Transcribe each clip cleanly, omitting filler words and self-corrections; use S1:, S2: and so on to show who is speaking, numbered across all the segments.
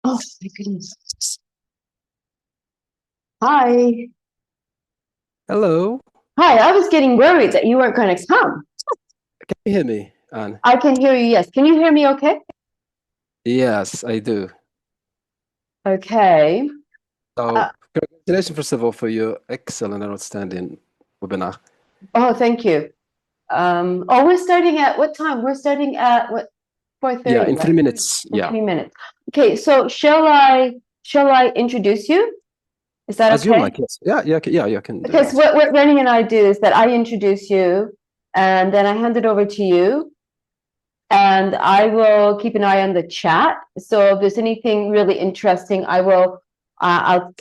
S1: Oh, my goodness. Hi.
S2: Hello.
S1: Hi, I was getting worried that you weren't going to come.
S2: Can you hear me, Anne?
S1: I can hear you, yes. Can you hear me okay?
S2: Yes, I do.
S1: Okay.
S2: So,
S1: Uh,
S2: congratulations, first of all, for your excellent and outstanding webinar.
S1: oh, thank you. Oh, we're starting at what time? We're starting at what,
S2: Yeah,
S1: 4:30,
S2: in three
S1: right?
S2: minutes.
S1: In
S2: Yeah,
S1: 3 minutes. Okay, so shall I introduce you? Is that
S2: as you
S1: okay?
S2: like. Yes. Yeah, yeah, yeah. You can do
S1: Okay, so
S2: that.
S1: what Rennie and I do is that I introduce you and then I hand it over to you. And I will keep an eye on the chat. So if there's anything really interesting, I will I'll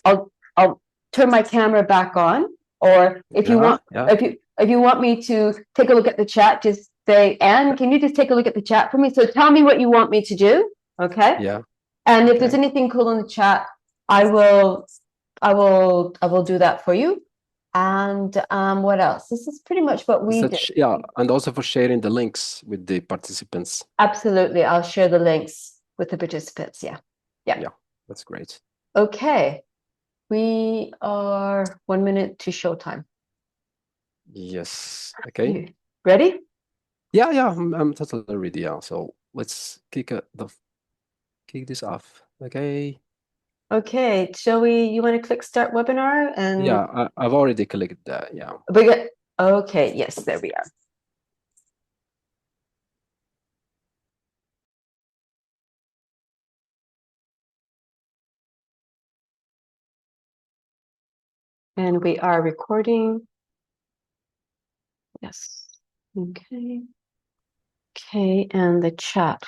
S1: turn my camera back on. Or if you
S2: Yeah,
S1: want
S2: yeah,
S1: if you want me to take a look at the chat, just say, Anne, can you just take a look at the chat for me? So tell me what you want me to do. Okay.
S2: yeah.
S1: And if there's
S2: Okay.
S1: anything cool in the chat, I will do that for you. And what else? This is pretty much what we do.
S2: Yeah, and also for sharing the links with the participants.
S1: Absolutely. I'll share the links with the participants. Yeah. Yeah.
S2: Yeah, that's great.
S1: Okay. We are 1 minute to showtime.
S2: Yes. Okay.
S1: You ready?
S2: Yeah, yeah. I'm totally ready. Yeah. So let's kick this off. Okay.
S1: Okay. Shall we? You want to click start webinar and
S2: Yeah, I've already clicked that. Yeah.
S1: we got, okay. Yes, there we are. And we are recording. Yes. Okay. Okay. And the chat.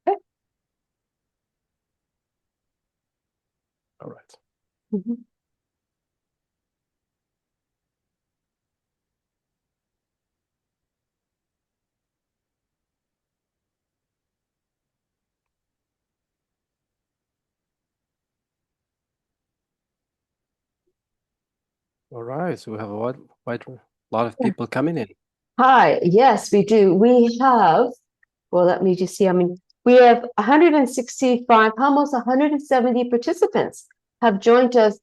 S1: Okay.
S2: All right.
S1: Mhm.
S2: All right. So we have a wide lot of people coming in.
S1: Hi. Yes, we do. We have, well, let me just see. I mean, we have 165, almost 170 participants have joined us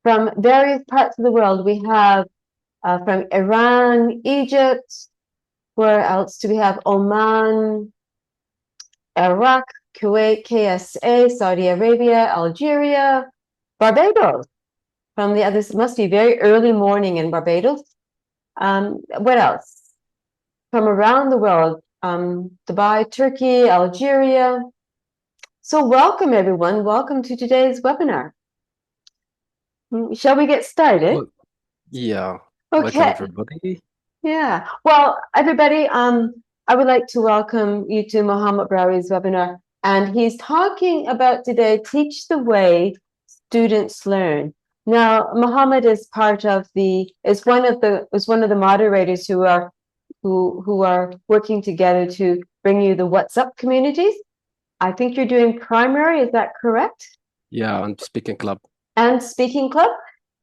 S1: from various parts of the world. We have from Iran, Egypt, where else do we have? Oman, Iraq, Kuwait, KSA, Saudi Arabia, Algeria, Barbados. From the others, it must be very early morning in Barbados. What else? From around the world, Dubai, Turkey, Algeria. So welcome everyone. Welcome to today's webinar. Shall we get started?
S2: Well, yeah. Welcome,
S1: Okay.
S2: everybody.
S1: Yeah. Well, everybody, I would like to welcome you to Mohamed Bouri's webinar. And he's talking about today, Teach the Way Students Learn. Now, Mohammed is one of the moderators who are working together to bring you the What's Up communities. I think you're doing primary, is that correct?
S2: Yeah, and speaking club.
S1: And speaking club.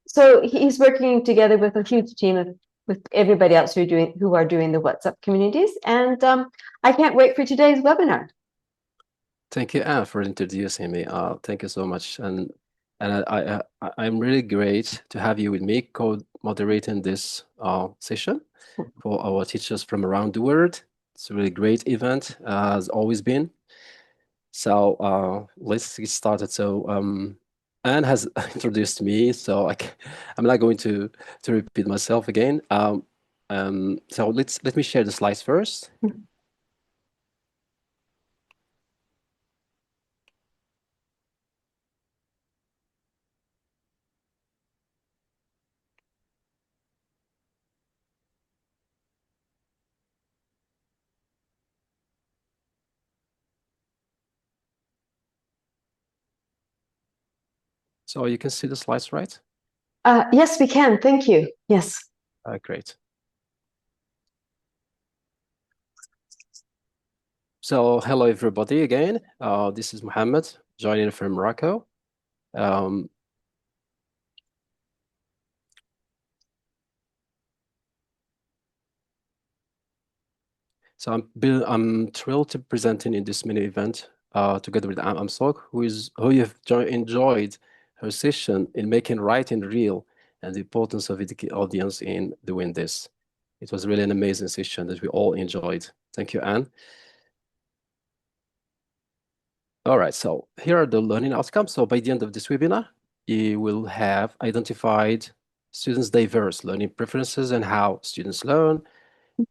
S1: So he's working together with a huge team with everybody else who are doing the What's Up communities. And I can't wait for today's webinar.
S2: Thank you, Anne, for introducing me. Thank you so much. And I'm really great to have you with me co-moderating this session for our teachers from around the world. It's a really great event, has always been. So let's get started. So Anne has introduced me, so I'm not going to repeat myself again. So let me share the slides first. So you can see the slides, right?
S1: Yes, we can. Thank you. Yes.
S2: Great. So hello everybody again. This is Mohamed joining from Morocco. So I'm thrilled to presenting in this mini event together with Amsok, who you've enjoyed her session in making writing real and the importance of the audience in doing this. It was really an amazing session that we all enjoyed. Thank you, Anne. All right, so here are the learning outcomes. So by the end of this webinar, you will have identified students' diverse learning preferences and how students learn,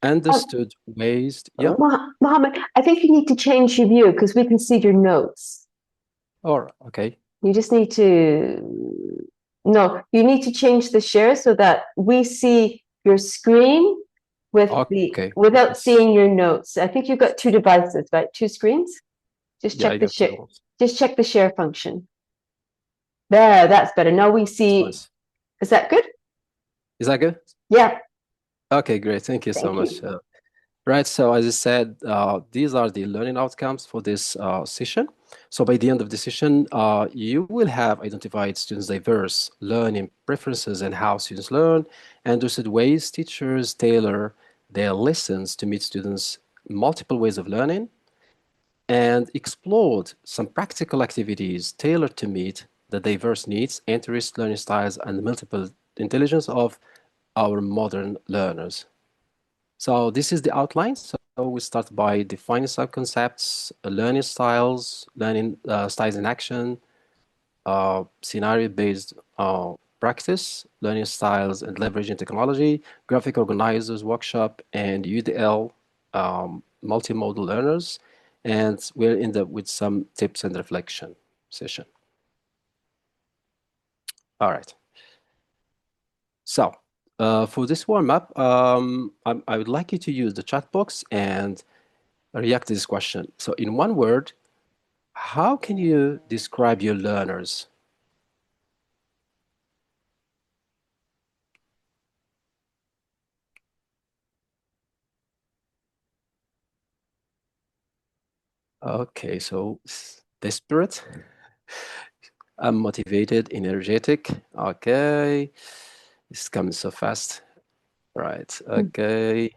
S2: understood ways. Yeah.
S1: Mohammed, I think you need to change your view because we can see your notes.
S2: Or okay.
S1: You just need to, no, you need to change the share so that we see your screen without seeing your notes. I think you've got two devices, right? Two screens. Just check the share. Just check the share function. There, that's better. Now we see.
S2: Nice.
S1: Is that good?
S2: Is that good?
S1: Yeah.
S2: Okay, great. Thank you so much. Right. So as I said, these are the learning outcomes for this session. So by the end of the session, you will have identified students' diverse learning preferences and how students learn, and understood ways teachers tailor their lessons to meet students' multiple ways of learning, and explored some practical activities tailored to meet the diverse needs, interests, learning styles, and multiple intelligence of our modern learners. So this is the outline. So we start by defining sub-concepts, learning styles in action, scenario-based practice, learning styles and leveraging technology, graphic organizers workshop, and UDL multimodal learners. And we'll end up with some tips and reflection session. All right. So for this warm-up, I would like you to use the chat box and react to this question. So in one word, how can you describe your learners? Okay, so desperate, motivated, energetic. Okay, it's coming so fast. Right, okay.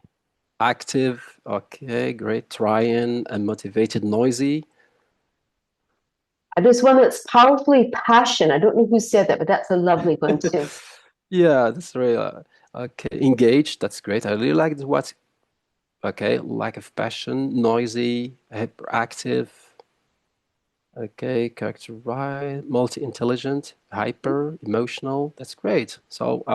S2: Active, okay, great. Trying, motivated, noisy.
S1: There's one that's powerfully passion. I don't know who said that, but that's a lovely one too.
S2: Yeah, that's really okay. Engaged, that's great. I really liked what. Okay, lack of passion, noisy, hyperactive. Okay, characterized, multi-intelligent, hyper, emotional. That's great. So,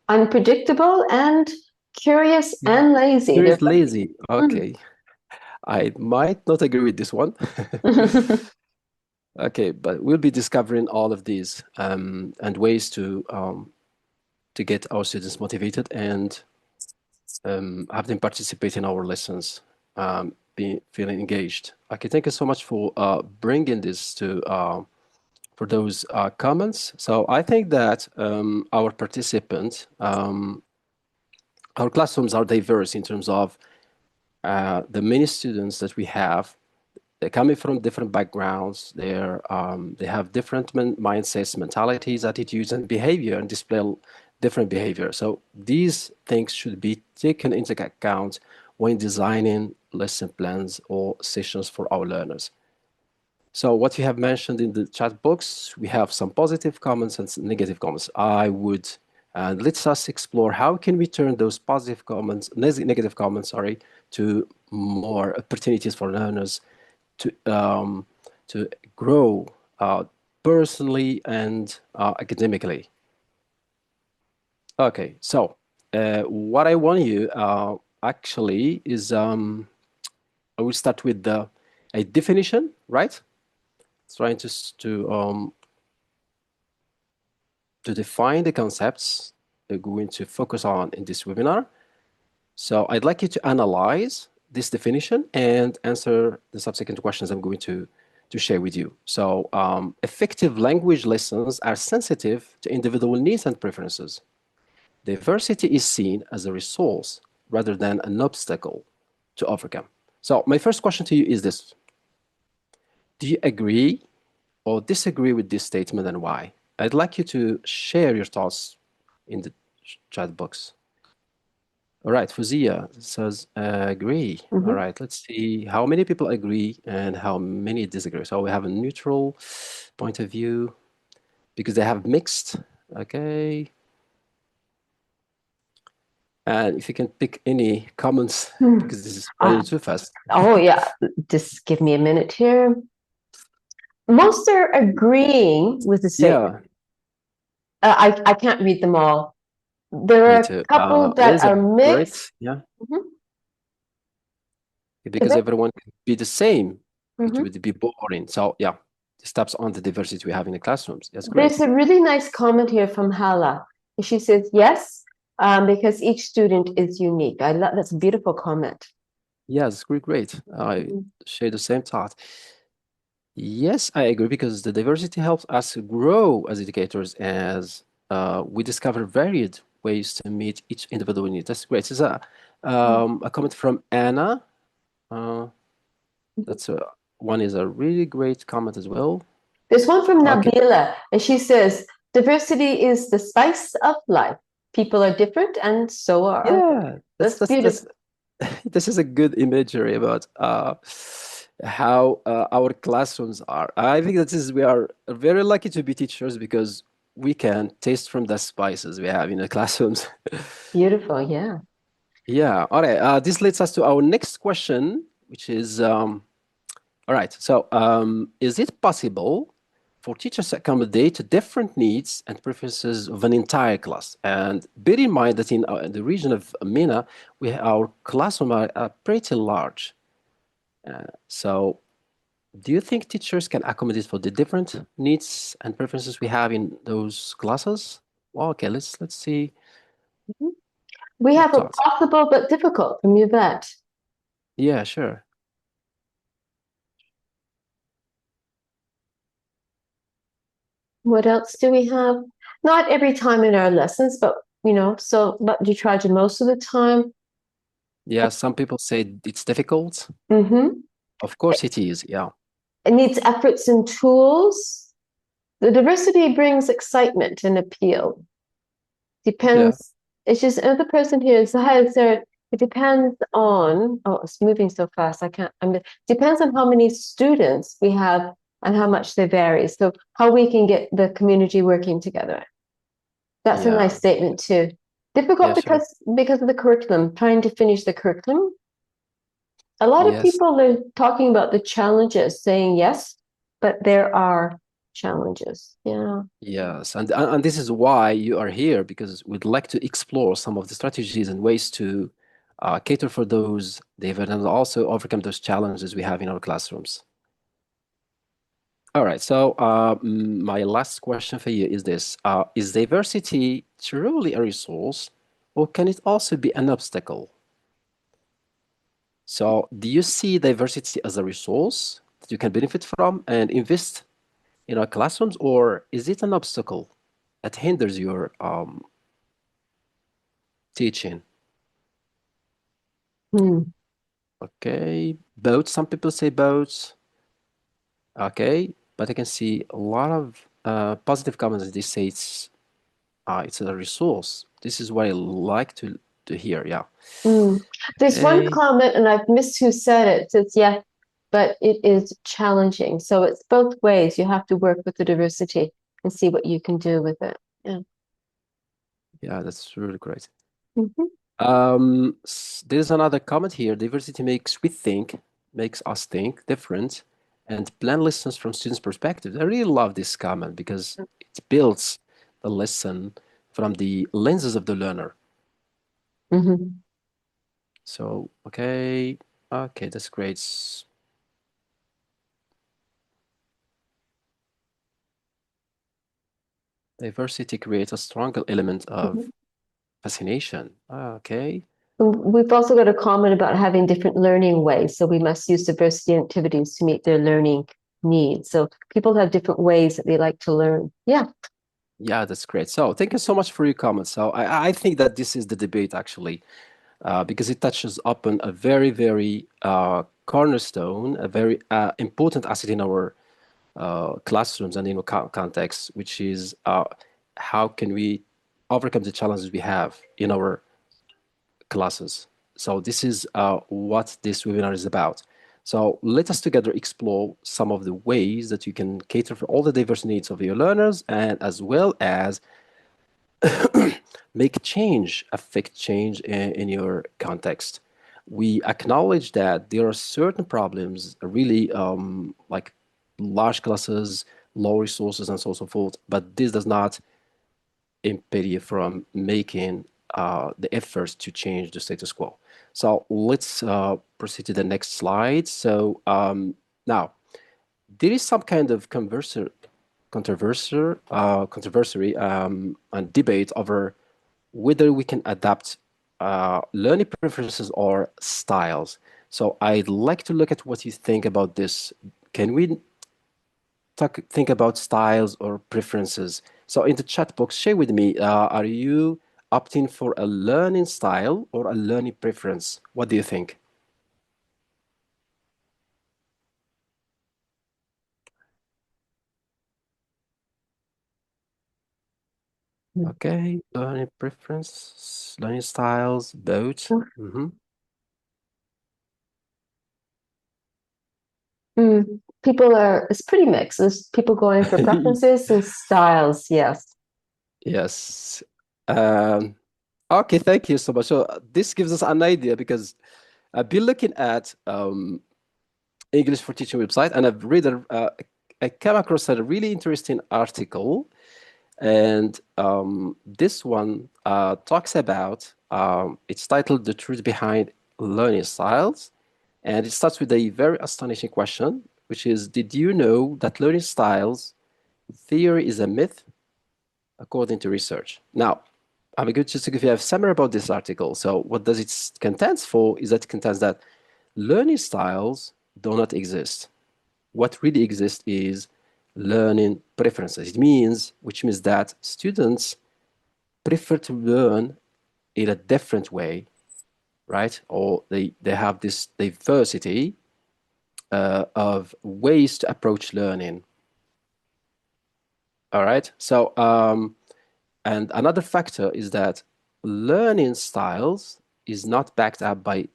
S1: Unpredictable and curious and lazy.
S2: curious, lazy. Okay, I might not agree with this one. Okay, but we'll be discovering all of these and ways to get our students motivated and have them participate in our lessons, feeling engaged. Okay, thank you so much for bringing this to for those comments. So I think that our participants, our classrooms are diverse in terms of the many students that we have. They're coming from different backgrounds. They have different mindsets, mentalities, attitudes, and behavior, and display different behavior. So these things should be taken into account when designing lesson plans or sessions for our learners. So what you have mentioned in the chat box, we have some positive comments and some negative comments. And let's us explore how can we turn those positive comments, negative comments, sorry, to more opportunities for learners to grow personally and academically. Okay, so what I want you actually is I will start with a definition, right? Trying to define the concepts we're going to focus on in this webinar. So I'd like you to analyze this definition and answer the subsequent questions I'm going to share with you. So effective language lessons are sensitive to individual needs and preferences. Diversity is seen as a resource rather than an obstacle to overcome. So my first question to you is this. Do you agree or disagree with this statement and why? I'd like you to share your thoughts in the chat box. All right, Fuzia says agree.
S1: Mhm.
S2: All right, let's see how many people agree and how many disagree. So we have a neutral point of view because they have mixed. Okay. And if you can pick any comments because this is running too fast.
S1: Oh yeah, just give me a minute here. Most are agreeing with the statement.
S2: Yeah,
S1: I can't read them all. There
S2: me
S1: are a
S2: too.
S1: couple that are
S2: Great,
S1: mixed.
S2: yeah,
S1: Mhm.
S2: because everyone can be the same. It
S1: Mhm.
S2: would be boring. So yeah, this taps on the diversity we have in the classrooms. That's
S1: There's
S2: great.
S1: a really nice comment here from Hala. She says, yes, because each student is unique. I love that's a beautiful comment.
S2: Yes, great. I share the same thought. Yes, I agree because the diversity helps us grow as educators as we discover varied ways to meet each individual need. That's great. This is a comment from Anna. Uh, that's one is a really great comment as well.
S1: There's one from
S2: Okay.
S1: Nabila, and she says, diversity is the spice of life. People are different, and so are others.
S2: Yeah,
S1: That's beautiful.
S2: this is a good imagery about how our classrooms are. I think that is we are very lucky to be teachers because we can taste from the spices we have in the classrooms.
S1: Beautiful, yeah.
S2: Yeah. All right. This leads us to our next question, which is all right. So, is it possible for teachers to accommodate different needs and preferences of an entire class? And bear in mind that in the region of MENA, our classroom are pretty large. So, do you think teachers can accommodate for the different needs and preferences we have in those classes? Well, okay, let's see
S1: We
S2: your
S1: have a
S2: thoughts.
S1: possible but difficult from Yvette.
S2: Yeah, sure.
S1: What else do we have? Not every time in our lessons, but so but you try to most of the time.
S2: Yeah, some people say it's difficult.
S1: Mm-hmm.
S2: Of course it is. Yeah.
S1: It needs efforts and tools. The diversity brings excitement and appeal.
S2: Yeah.
S1: Depends. It's just another person here is hi, Sarah. It depends on. Oh, it's moving so fast. I can't. Depends on how many students we have and how much they vary. So how we can get the community working together. That's a nice
S2: Yeah.
S1: statement too.
S2: Yeah,
S1: Difficult
S2: sure.
S1: because of the curriculum, trying to finish the curriculum. A lot of
S2: Yes.
S1: people are talking about the challenges, saying yes, but there are challenges. Yeah.
S2: Yes, and this is why you are here because we'd like to explore some of the strategies and ways to cater for those, David, and also overcome those challenges we have in our classrooms. All right, so my last question for you is this. Is diversity truly a resource, or can it also be an obstacle? So do you see diversity as a resource that you can benefit from and invest in our classrooms, or is it an obstacle that hinders your teaching?
S1: Hmm.
S2: Okay, both. Some people say both. Okay, but I can see a lot of positive comments. They say it's a resource. This is what I like to hear. Yeah.
S1: Mm. There's one
S2: Okay.
S1: comment, and I've missed who said it. It says, yeah, but it is challenging. So it's both ways. You have to work with the diversity and see what you can do with it. Yeah.
S2: Yeah, that's really great.
S1: Mhm.
S2: There's another comment here. Diversity makes us think different and plan lessons from students' perspectives. I really love this comment because it builds the lesson from the lenses of the learner.
S1: Mhm.
S2: So, okay, that's great. Diversity creates a stronger element of
S1: Mhm.
S2: fascination. Okay.
S1: We've also got a comment about having different learning ways. So we must use diversity activities to meet their learning needs. So people have different ways that they like to learn. Yeah.
S2: Yeah, that's great. So thank you so much for your comments. So I think that this is the debate actually, because it touches upon a very, very cornerstone, a very important asset in our classrooms and in our context, which is how can we overcome the challenges we have in our classes. So this is what this webinar is about. So let us together explore some of the ways that you can cater for all the diverse needs of your learners, and as well as affect change in your context. We acknowledge that there are certain problems, really like large classes, low resources, and so on and so forth, but this does not impede you from making the efforts to change the status quo. So let's proceed to the next slide. So now, there is some kind of controversy and debate over whether we can adapt learning preferences or styles. So I'd like to look at what you think about this. Can we think about styles or preferences? So in the chat box, share with me, are you opting for a learning style or a learning preference? What do you think? Okay, learning preference, learning styles, both.
S1: People are, it's pretty mixed. There's people going for preferences and styles. Yes.
S2: Yes. Um, okay, thank you so much. So this gives us an idea because I've been looking at English for Teaching website, and I came across a really interesting article, and this one talks about, it's titled "The Truth Behind Learning Styles," and it starts with a very astonishing question, which is, did you know that learning styles theory is a myth according to research? Now, I'm going just to give you a summary about this article. So what does it contends for is that it contends that learning styles do not exist. What really exists is learning preferences. Which means that students prefer to learn in a different way, right? Or they have this diversity of ways to approach learning. All right. So, and another factor is that learning styles is not backed up by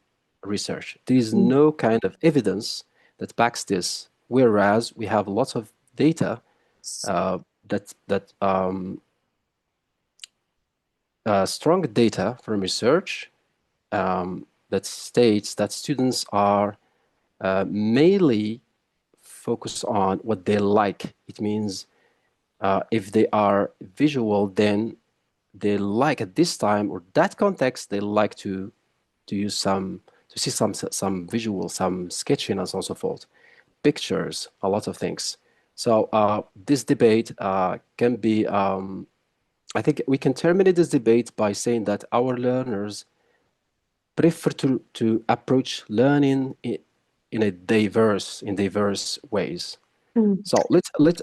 S2: research. There is
S1: Mm.
S2: no kind of evidence that backs this, whereas we have lots of data uh, that strong data from research that states that students are mainly focused on what they like. It means if they are visual, then they like at this time or that context, they like to use to see some visual, some sketching, and so on and so forth, pictures, a lot of things. So this debate can be. I think we can terminate this debate by saying that our learners prefer to approach learning in diverse ways.
S1: Mm.
S2: So let's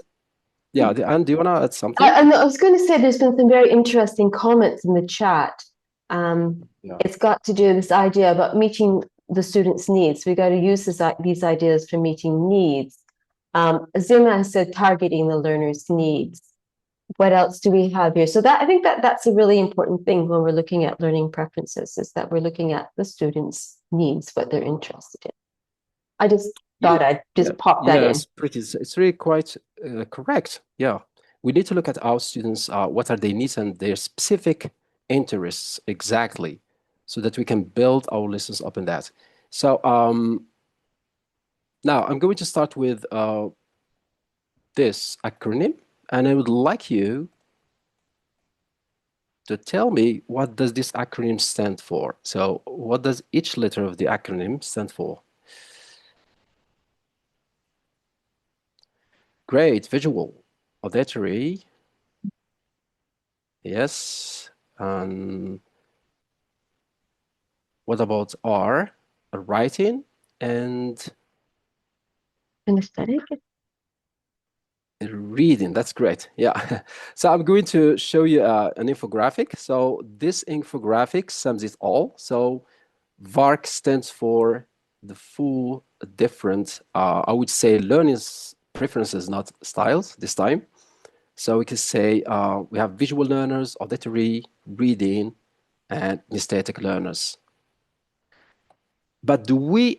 S2: Yeah, Anne, do you want to add something?
S1: I was going to say there's been some very interesting comments in the chat.
S2: Yeah.
S1: It's got to do this idea about meeting the students' needs. We got to use these ideas for meeting needs. Zima has said targeting the learner's needs. What else do we have here? So that I think that's a really important thing when we're looking at learning preferences, is that we're looking at the students' needs, what they're interested in. I just thought I'd just pop that in.
S2: It's really quite correct. Yeah, we need to look at our students, what are their needs and their specific interests exactly, so that we can build our lessons up in that. So now I'm going to start with this acronym, and I would like you to tell me, what does this acronym stand for? So what does each letter of the acronym stand for? Great. Visual, auditory, yes. What about R? Writing and
S1: Anesthetic.
S2: reading. That's great. Yeah. So I'm going to show you an infographic. So this infographic sums it all. So VARK stands for the full different, I would say, learning preferences, not styles this time. So we can say we have visual learners, auditory, reading, and kinesthetic learners. But do we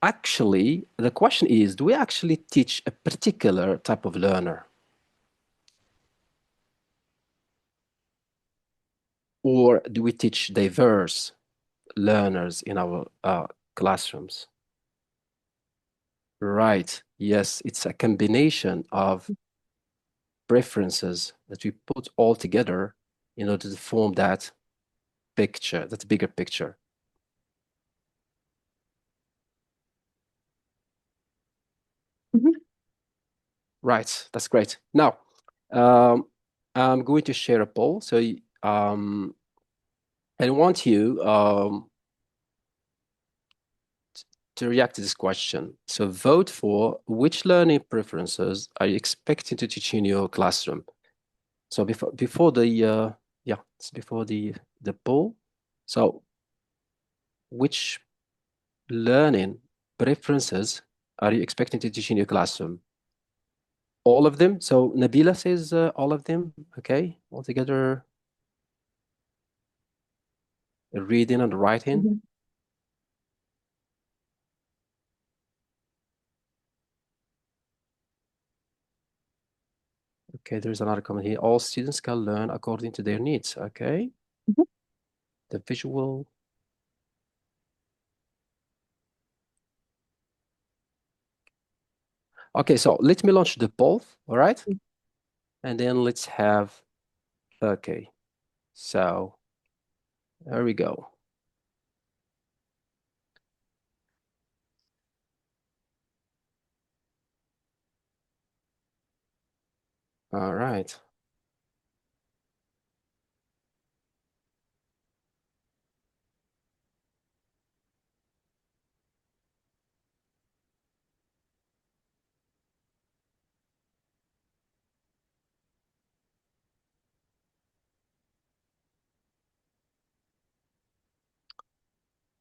S2: actually, the question is, do we actually teach a particular type of learner? Or do we teach diverse learners in our classrooms? Right. Yes, it's a combination of preferences that we put all together in order to form that picture, that bigger picture. Right, that's great. Now, I'm going to share a poll. So I want you to react to this question. So vote for which learning preferences are you expecting to teach in your classroom. So before the it's before the poll. So which learning preferences are you expecting to teach in your classroom? All of them. So Nabila says all of them. Okay, altogether, reading and writing. Okay, there's another comment here. All students can learn according to their needs. Okay. The visual. Okay, so let me launch the poll. All right. And then let's have, okay. So there we go. All right.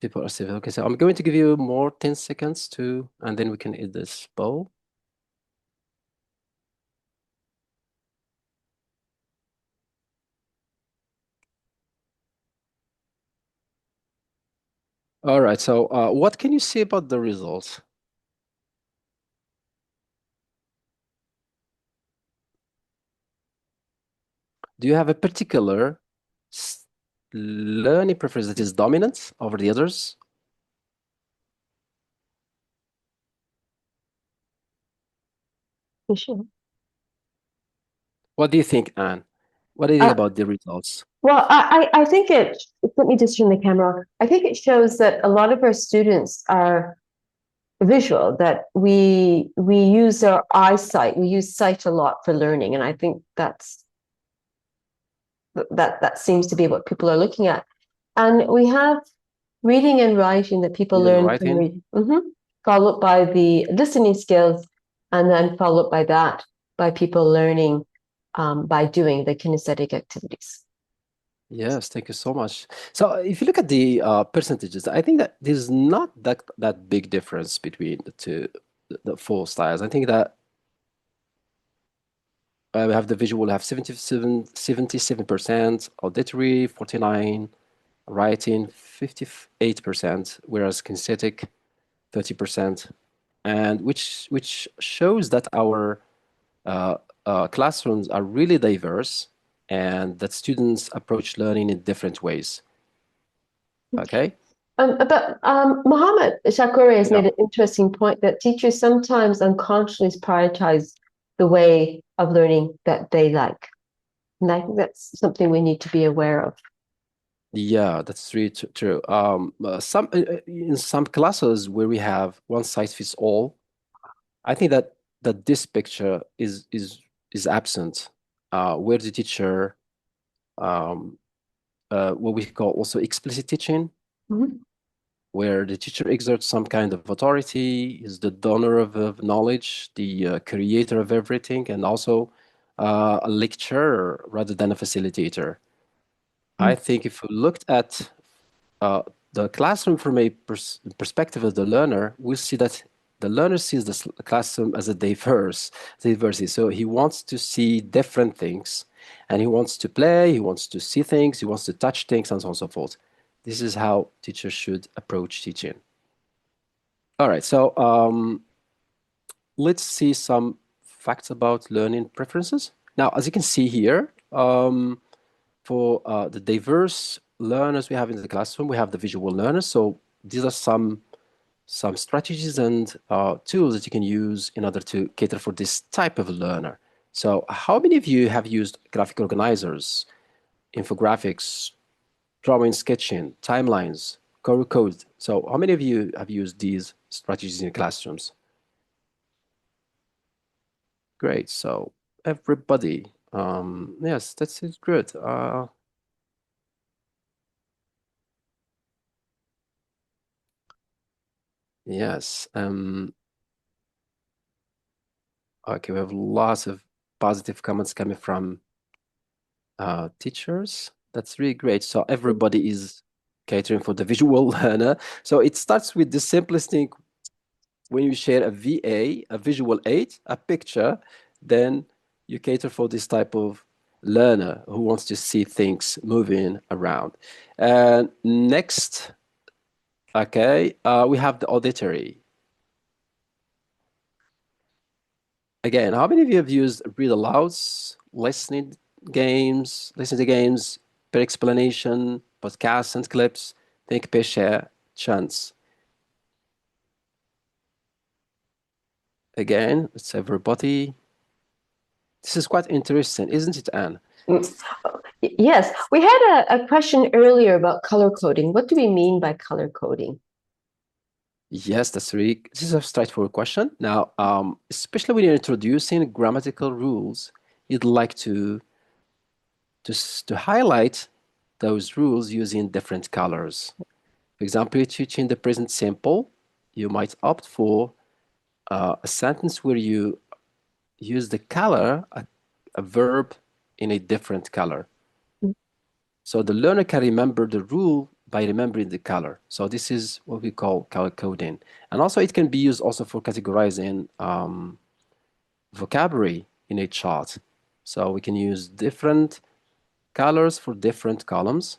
S2: People are civil. Okay, so I'm going to give you more 10 seconds to, and then we can end this poll. All right, so what can you say about the results? Do you have a particular learning preference that is dominant over the others?
S1: For sure.
S2: What do you think, Anne? What do you think about the results?
S1: Well, I think let me just turn the camera on. I think it shows that a lot of our students are visual, that we use our eyesight, we use sight a lot for learning. And I think that seems to be what people are looking at. And we have reading and writing that people learn from reading, followed by the listening skills, and then followed by that. by people learning by doing the kinesthetic activities.
S2: Yes, thank you so much. So if you look at the percentages, I think that there's not that big difference between the two, the four styles. I think that we have the visual have 77%, auditory 49, writing 58%, whereas kinesthetic 30%, and which shows that our classrooms are really diverse and that students approach learning in different ways. Okay?
S1: But Mohammed Shakuri has
S2: Yeah.
S1: made an interesting point that teachers sometimes unconsciously prioritize the way of learning that they like. And I think that's something we need to be aware of.
S2: Yeah, that's really true. In some classes where we have one size fits all, I think that this picture is absent, where the teacher, um, what we call also explicit teaching,
S1: Mhm.
S2: where the teacher exerts some kind of authority, is the donor of knowledge, the creator of everything, and also a lecturer rather than a facilitator. I think if we looked at uh, the classroom from a perspective of the learner, we'll see that the learner sees the classroom as a diversity. So he wants to see different things, and he wants to play, he wants to see things, he wants to touch things, and so on and so forth. This is how teachers should approach teaching. All right, so let's see some facts about learning preferences. Now, as you can see here, for the diverse learners we have in the classroom, we have the visual learners. So these are some strategies and tools that you can use in order to cater for this type of learner. So how many of you have used graphic organizers, infographics, drawing, sketching, timelines, color code? So how many of you have used these strategies in your classrooms? Great. So everybody, yes, that's good. Yes. Okay, we have lots of positive comments coming from teachers. That's really great. So everybody is catering for the visual learner. So it starts with the simplest thing. When you share a VA, a visual aid, a picture, then you cater for this type of learner who wants to see things moving around. Next, okay, we have the auditory. Again, how many of you have used read alouds, listening to games, per explanation, podcasts and clips, think, pay, share, chance? Again, it's everybody. This is quite interesting, isn't it, Anne?
S1: Yes, we had a question earlier about color coding. What do we mean by color coding?
S2: Yes, this is a straightforward question. Now, especially when you're introducing grammatical rules, you'd like to highlight those rules using different colors. For example, you're teaching the present simple, you might opt for a sentence where you use the color, a verb in a different color. So the learner can remember the rule by remembering the color. So this is what we call color coding. And also it can be used also for categorizing vocabulary in a chart. So we can use different colors for different columns.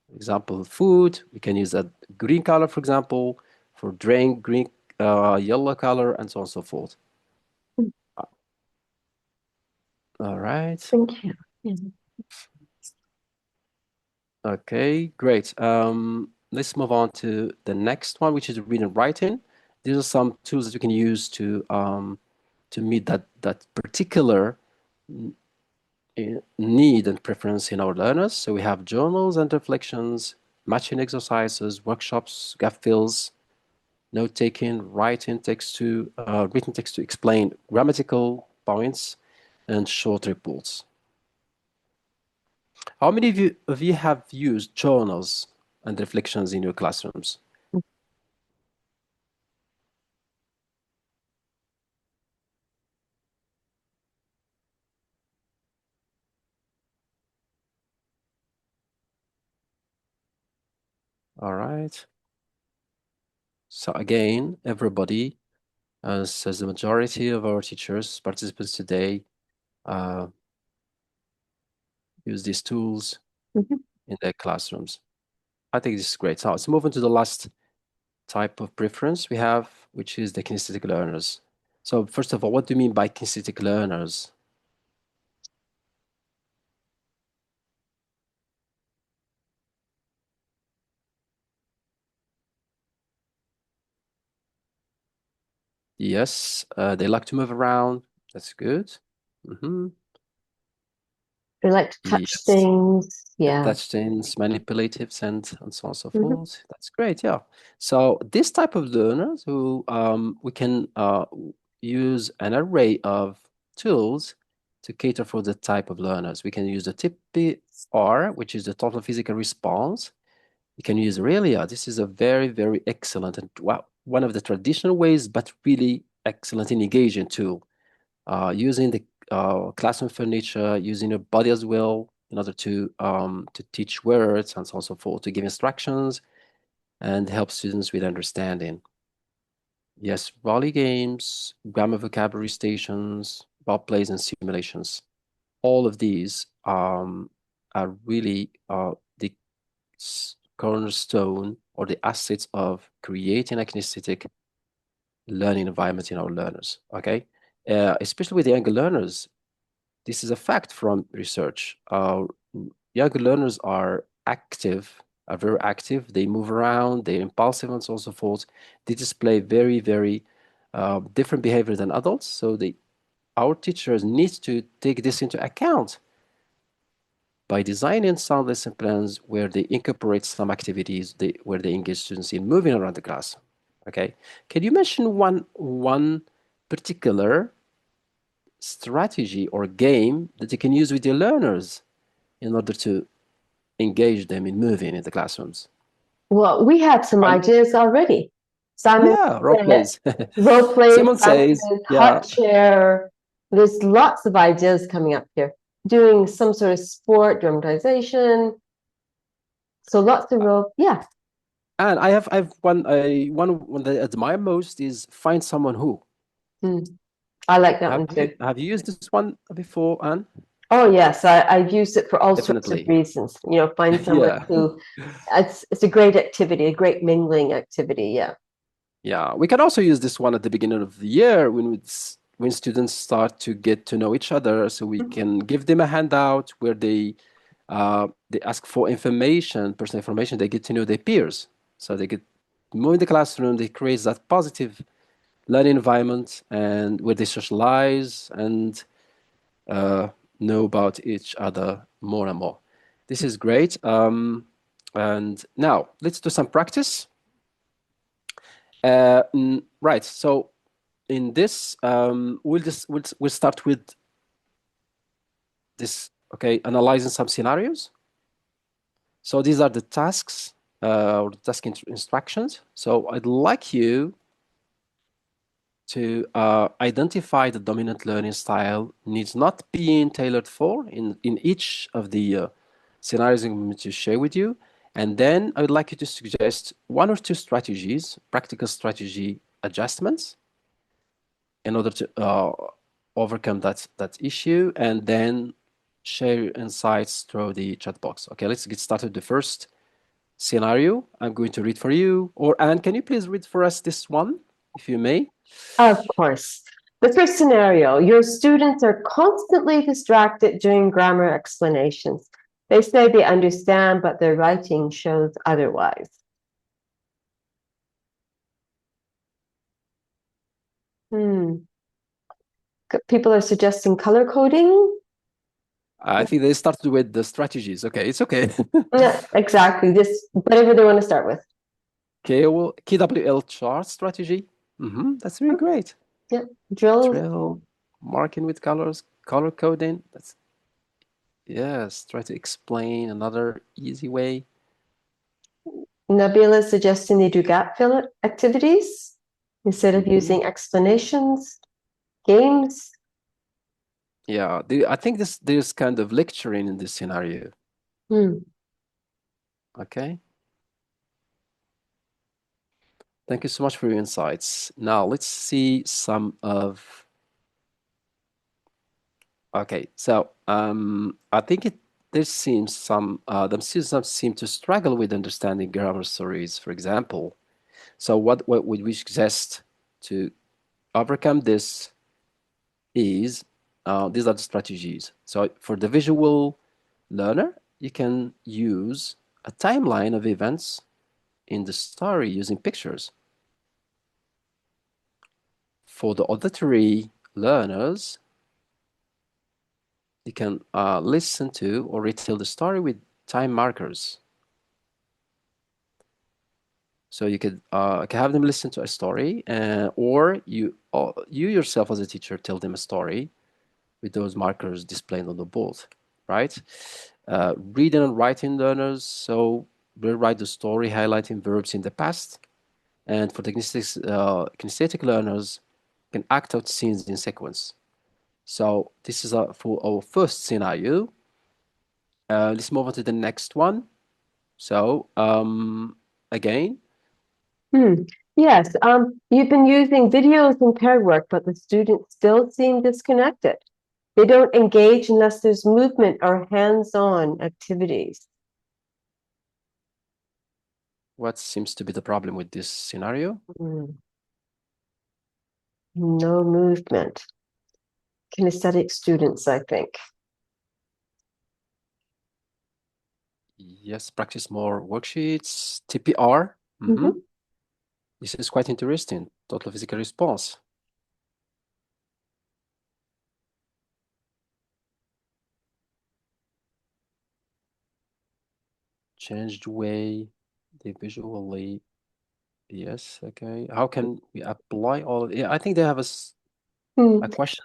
S2: For example, food, we can use a green color, for example, for drink, green, yellow color, and so on and so forth. All right.
S1: Thank you. Yeah.
S2: Okay, great. Let's move on to the next one, which is reading and writing. These are some tools that you can use to meet that particular need and preference in our learners. So we have journals and reflections, matching exercises, workshops, gap fills, note taking, writing text to written text to explain grammatical points, and short reports. How many of you have used journals and reflections in your classrooms? All right. So again, everybody, as the majority of our teachers, participants today, uh, use these tools
S1: Mhm.
S2: in their classrooms. I think this is great. So let's move on to the last type of preference we have, which is the kinesthetic learners. So first of all, what do you mean by kinesthetic learners? Yes, they like to move around. That's good. Mm-hmm.
S1: They like to touch
S2: Yes.
S1: things. Yeah.
S2: Touch things, manipulatives, and so on and so
S1: Mhm.
S2: forth. That's great, yeah. So this type of learners who we can use an array of tools to cater for the type of learners. We can use the TPR, which is the total physical response. You can use ReLIA. This is a very, very excellent and well, one of the traditional ways, but really excellent and engaging tool. Using the classroom furniture, using your body as well in order to teach words and so on and so forth, to give instructions and help students with understanding. Yes, volley games, grammar vocabulary stations, role plays and simulations. All of these are really the cornerstone or the assets of creating a kinesthetic learning environment in our learners, okay? Especially with the younger learners, this is a fact from research. Younger learners are active, are very active. They move around, they're impulsive and so on and so forth. They display very, very different behavior than adults. So our teachers need to take this into account by designing some lesson plans where they incorporate some activities where they engage students in moving around the class. Okay, can you mention one particular strategy or game that you can use with your learners in order to engage them in moving in the classrooms?
S1: Well, we had some
S2: Fun?
S1: ideas already. Simon
S2: Yeah, role
S1: said
S2: plays.
S1: role plays,
S2: Simon
S1: Simon
S2: says,
S1: said
S2: yeah,
S1: hot chair. There's lots of ideas coming up here. Doing some sort of sport, dramatization. So lots of role. Yeah.
S2: and I've one that I admire most is find someone who.
S1: Hmm. I like that one too.
S2: Have you used this one before, Anne?
S1: Oh yes, I've used it for all sorts of
S2: Definitely.
S1: reasons. Find someone
S2: Yeah.
S1: who it's a great activity, a great mingling activity. Yeah.
S2: Yeah, we can also use this one at the beginning of the year when students start to get to know each other. So we can give them a handout where they ask for information, personal information. They get to know their peers. So they get more in the classroom. They create that positive learning environment and where they socialize and uh, know about each other more and more. This is great. And now let's do some practice. Right. So in this, we'll start with this. Okay, analyzing some scenarios. So these are the tasks or the task instructions. So I'd like you to identify the dominant learning style needs not being tailored for in each of the scenarios I'm going to share with you. And then I would like you to suggest one or two strategies, practical strategy adjustments in order to overcome that issue, and then share your insights through the chat box. Okay, let's get started. The first scenario I'm going to read for you. Or Anne, can you please read for us this one, if you may?
S1: Of course. The first scenario, your students are constantly distracted during grammar explanations. They say they understand, but their writing shows otherwise. Hmm. People are suggesting color coding.
S2: I think they started with the strategies. Okay, it's okay.
S1: Yeah, exactly. This, whatever they want to start with.
S2: KWL chart strategy. That's really great.
S1: Yeah, drills.
S2: Trail, marking with colors, color coding. That's yes. Try to explain another easy way.
S1: Nabila is suggesting they do gap fill activities instead of
S2: Mhm.
S1: using explanations, games.
S2: Yeah, I think there's kind of lecturing in this scenario.
S1: Hmm.
S2: Okay. Thank you so much for your insights. Now let's see some of. Okay, so I think there seems some students seem to struggle with understanding grammar stories, for example. So what would we suggest to overcome this is these are the strategies. So for the visual learner, you can use a timeline of events in the story using pictures. For the auditory learners, you can listen to or retell the story with time markers. So you could can have them listen to a story, or you yourself as a teacher tell them a story with those markers displayed on the board, right? Reading and writing learners, so we'll write the story highlighting verbs in the past. And for the kinesthetic learners, can act out scenes in sequence. So this is for our first scenario. Let's move on to the next one. So again,
S1: Yes, you've been using videos in paired work, but the students still seem disconnected. They don't engage unless there's movement or hands-on activities.
S2: what seems to be the problem with this scenario?
S1: Hmm, no movement. Kinesthetic students, I think.
S2: Yes, practice more worksheets, TPR.
S1: Mhm.
S2: This is quite interesting. Total physical response. Change the way they visually. Yes, okay. How can we apply all of it? Yeah, I think they have
S1: Hmm.
S2: a question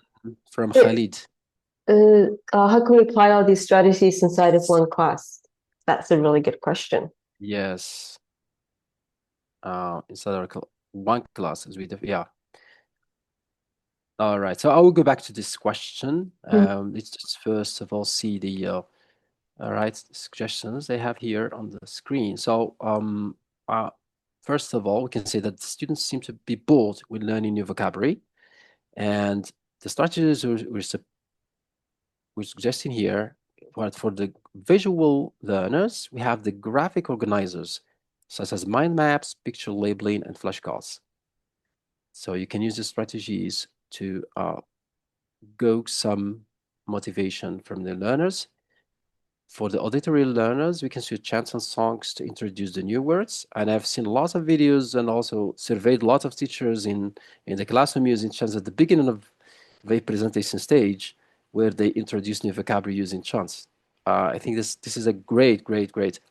S2: from
S1: It-
S2: Khalid.
S1: how can we apply all these strategies inside of one class? That's a really good question.
S2: Yes. Instead of one class as yeah. All right. So I will go back to this question.
S1: Hmm.
S2: Let's just first of all see the all right suggestions they have here on the screen. So first of all, we can say that the students seem to be bored with learning new vocabulary, and the strategies we're suggesting here, but for the visual learners, we have the graphic organizers, such as mind maps, picture labeling, and flashcards. So you can use the strategies to go some motivation from the learners. For the auditory learners, we can use chants and songs to introduce the new words. And I've seen lots of videos and also surveyed lots of teachers in the classroom using chants at the beginning of the presentation stage, where they introduce new vocabulary using chants. I think this is a great.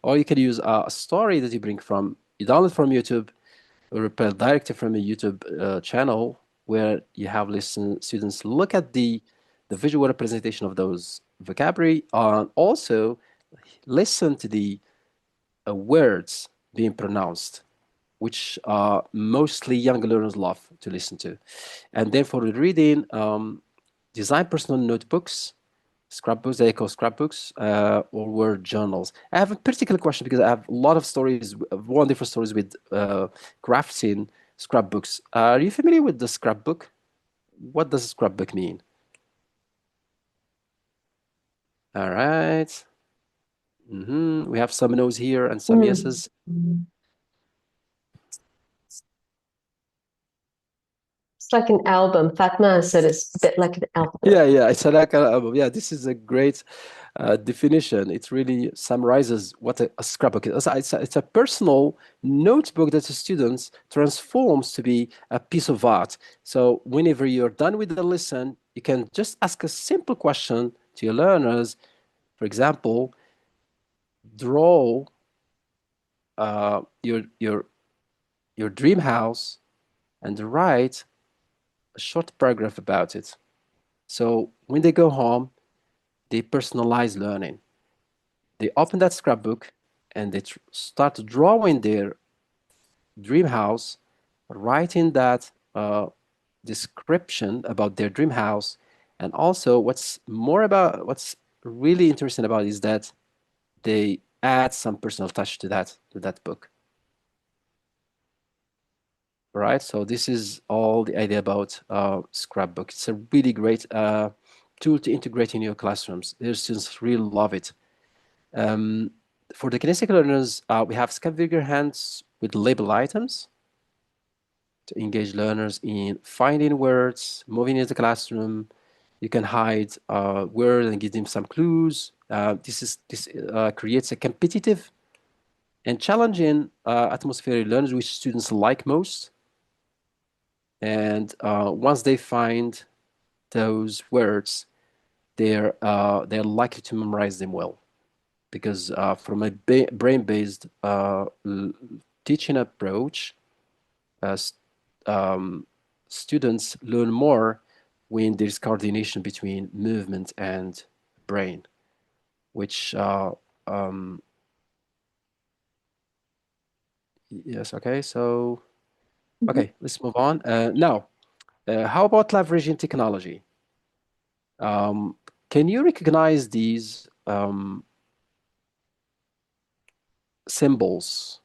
S2: Or you can use a story that you download from YouTube or repair directly from a YouTube channel, where you have students look at the visual representation of those vocabulary and also listen to the words being pronounced, which mostly young learners love to listen to. And then for the reading, design personal notebooks, scrapbooks, they call scrapbooks, or word journals. I have a particular question because I have a lot of stories, wonderful stories with crafting scrapbooks. Are you familiar with the scrapbook? What does scrapbook mean? All right. We have some no's here and some
S1: Hmm.
S2: yeses.
S1: It's like an album. Fatma said it's a bit like an album.
S2: Yeah, it's like yeah, this is a great definition. It really summarizes what a scrapbook is. It's a personal notebook that the students transforms to be a piece of art. So whenever you're done with the lesson, you can just ask a simple question to your learners. For example, draw uh, your your your dream house and write a short paragraph about it. So when they go home, they personalize learning. They open that scrapbook and they start drawing their dream house, writing that description about their dream house. And also, what's really interesting about it is that they add some personal touch to that book. right? So this is all the idea about Scrapbook. It's a really great tool to integrate in your classrooms. Their students really love it. Um, for the kinesthetic learners, we have Scavenger hands with label items to engage learners in finding words, moving into the classroom. You can hide words and give them some clues. This creates a competitive and challenging atmosphere in learners, which students like most. And once they find those words, they're likely to memorize them well, because from a brain-based teaching approach, uh, um, students learn more when there's coordination between movement and brain, which um, yes, okay, so
S1: Mhm.
S2: okay, let's move on. Now, how about leveraging technology? Um, can you recognize these symbols?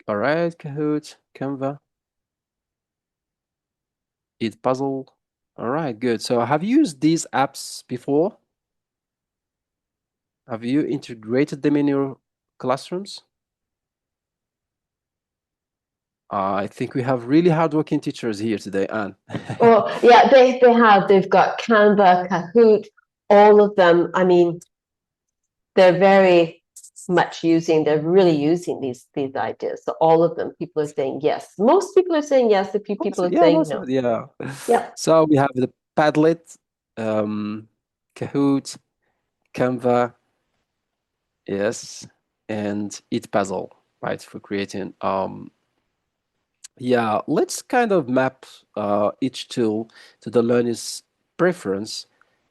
S2: All right, Kahoot, Canva, Eat Puzzle. All right, good. So have you used these apps before? Have you integrated them in your classrooms? I think we have really hardworking teachers here today, Anne.
S1: Well, yeah, they have. They've got Canva, Kahoot, all of them. I mean, they're very much using, they're really using these ideas. So all of them, people are saying yes. Most people are saying yes, a few people are
S2: Yeah,
S1: saying
S2: most of
S1: no.
S2: it, yeah.
S1: Yeah.
S2: So we have the Padlet, um, Kahoot, Canva, yes, and Eat Puzzle, right, for creating. Yeah, let's kind of map each tool to the learner's preference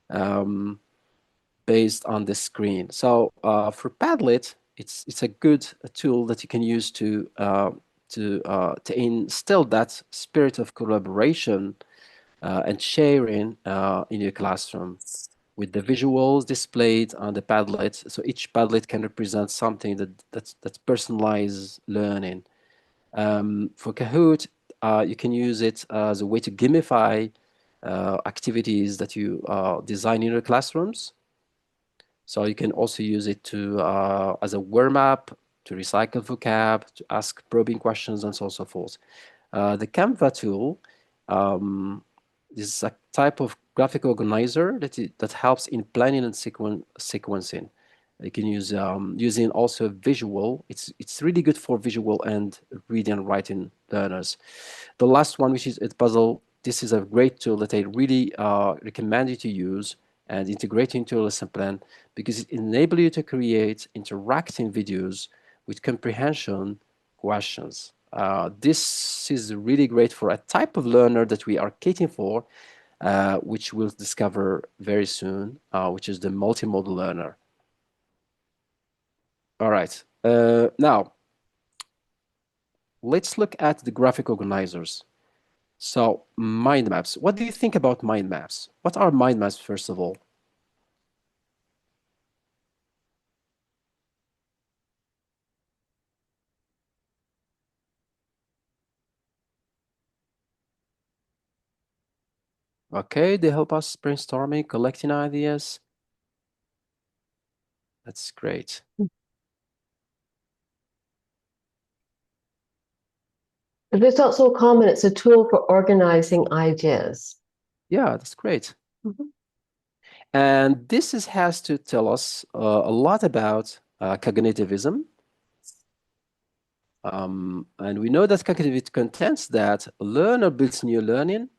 S2: um, based on the screen. So for Padlet, it's a good tool that you can use to instill that spirit of collaboration and sharing in your classroom with the visuals displayed on the Padlet. So each Padlet can represent something that's personalized learning. For Kahoot, you can use it as a way to gamify activities that you design in your classrooms. So you can also use it to as a warm up, to recycle vocab, to ask probing questions, and so on and so forth. The Canva tool um, is a type of graphic organizer that helps in planning and sequencing. You can use using also visual. It's really good for visual and reading and writing learners. The last one, which is Edpuzzle, this is a great tool that I really recommend you to use and integrate into your lesson plan, because it enables you to create interacting videos with comprehension questions. This is really great for a type of learner that we are catering for, which we'll discover very soon, which is the multimodal learner. All right. Now, let's look at the graphic organizers. So, mind maps. What do you think about mind maps? What are mind maps, first of all? Okay, they help us brainstorming, collecting ideas. That's great.
S1: But it's also common, it's a tool for organizing ideas.
S2: Yeah, that's great.
S1: Mhm.
S2: And has to tell us a lot about cognitivism. And we know that cognitivism contends that a learner builds new learning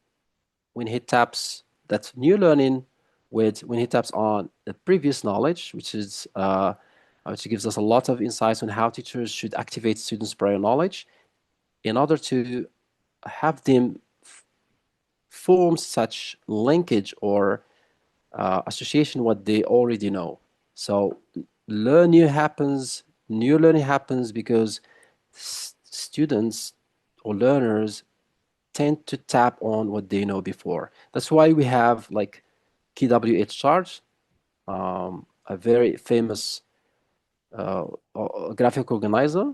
S2: when he taps that new learning when he taps on the previous knowledge, which gives us a lot of insights on how teachers should activate students' prior knowledge in order to have them form such linkage or association what they already know. So new learning happens because students or learners tend to tap on what they know before. That's why we have like KWH charts. a very famous graphic organizer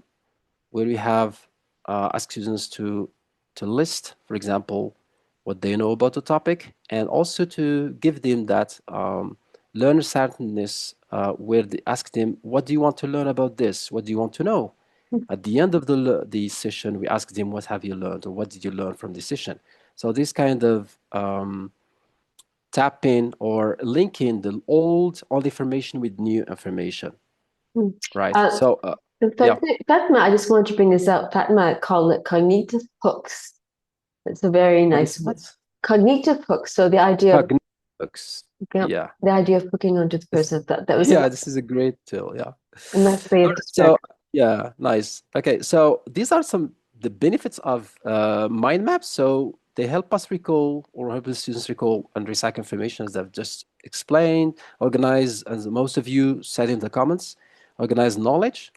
S2: where we have ask students to list, for example, what they know about the topic, and also to give them that learner centeredness where they ask them, what do you want to learn about this? What do you want to know? At the end of the session, we ask them, what have you learned, or what did you learn from this session? So this kind of tapping or linking the old information with new information,
S1: Mm.
S2: right?
S1: Uh,
S2: So yeah,
S1: Fatima, I just want to bring this up. Fatima called it cognitive hooks. It's a very
S2: what is
S1: nice word.
S2: that?
S1: Cognitive hooks. So the idea of
S2: Cognitions.
S1: yeah,
S2: Yeah.
S1: the idea of hooking onto the
S2: This,
S1: person. That was
S2: yeah, this is a great tool. Yeah.
S1: a nice way
S2: All
S1: of
S2: right.
S1: describing.
S2: So yeah, nice. Okay, so these are some the benefits of mind maps. So they help us recall or help the students recall and recycle information as I've just explained, organize, as most of you said in the comments, organize knowledge,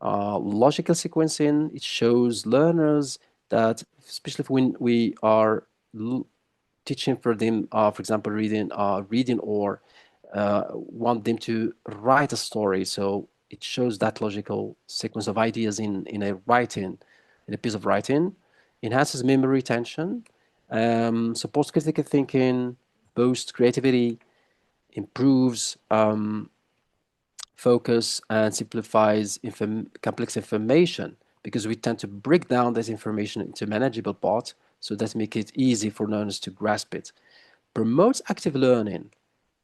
S2: logical sequencing. It shows learners that, especially when we are teaching for them, for example, reading or want them to write a story. So it shows that logical sequence of ideas in a writing, in a piece of writing, enhances memory retention, supports critical thinking, boosts creativity, improves focus, and simplifies complex information because we tend to break down this information into manageable parts so that make it easy for learners to grasp it. Promotes active learning.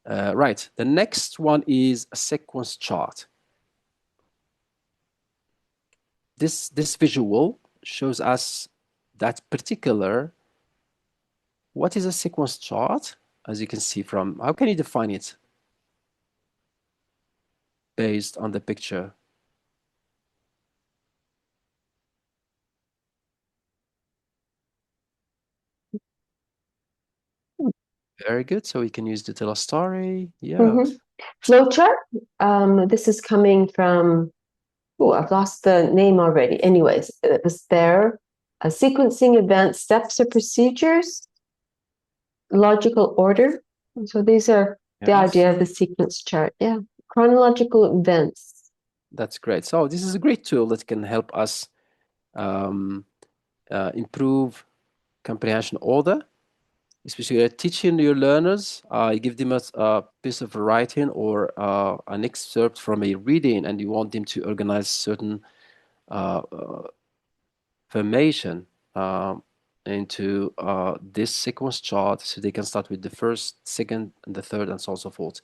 S2: Right, the next one is a sequence chart. This visual shows us that particular, what is a sequence chart? As you can see from, how can you define it based on the picture? Very good, so we can use to tell a story. Yeah.
S1: Mm-hmm. Flowchart. This is coming from, oh, I've lost the name already. Anyways, it was there. Sequencing events, steps or procedures, logical order. So these are the
S2: Yes.
S1: idea of the sequence chart. Yeah. Chronological events.
S2: That's great. So this is a great tool that can help us um, improve comprehension order, especially teaching your learners. You give them a piece of writing or an excerpt from a reading, and you want them to organize certain uh, information into this sequence chart, so they can start with the first, second, and the third, and so on and so forth.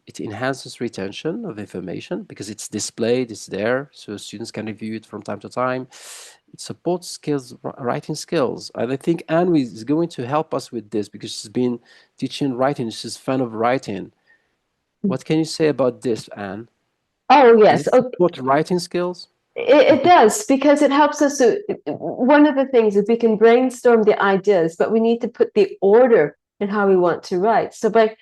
S2: It enhances retention of information because it's displayed, it's there, so students can review it from time to time. It supports skills, writing skills. And I think Anne is going to help us with this because she's been teaching writing. She's a fan of writing. What can you say about this, Anne?
S1: Oh,
S2: Does
S1: yes.
S2: it support writing skills?
S1: It does because it helps us to. One of the things is we can brainstorm the ideas, but we need to put the order in how we want to write. So by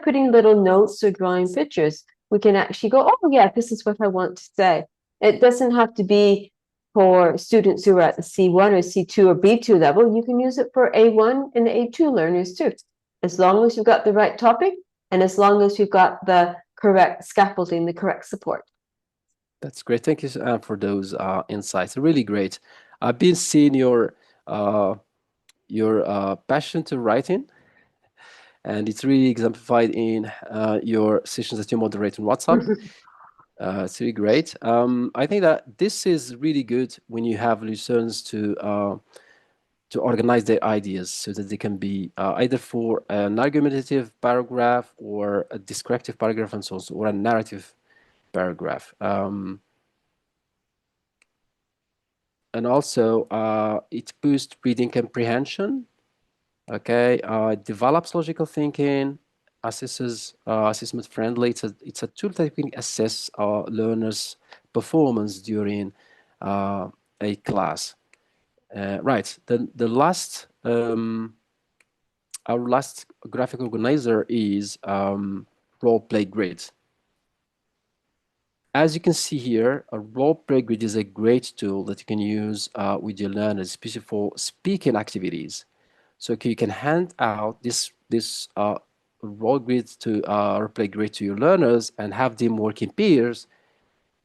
S1: putting little notes or drawing pictures, we can actually go, oh yeah, this is what I want to say. It doesn't have to be for students who are at the C1 or C2 or B2 level. You can use it for A1 and A2 learners too, as long as you've got the right topic and as long as you've got the correct scaffolding, the correct support.
S2: That's great. Thank you, for those insights. Really great. I've been seeing uh, your passion to writing, and it's really exemplified in your sessions that you moderate on WhatsApp. It's really great. I think that this is really good when you have listeners to organize their ideas so that they can be either for an argumentative paragraph or a descriptive paragraph and so on, or a narrative paragraph. And also, it boosts reading comprehension. Okay, it develops logical thinking, assesses assessment friendly. It's a tool that can assess learners' performance during a class. Right. The last our last graphic organizer is role play grids. As you can see here, a role play grid is a great tool that you can use with your learners, especially for speaking activities. So you can hand out this role grid to replay grid to your learners and have them work in peers,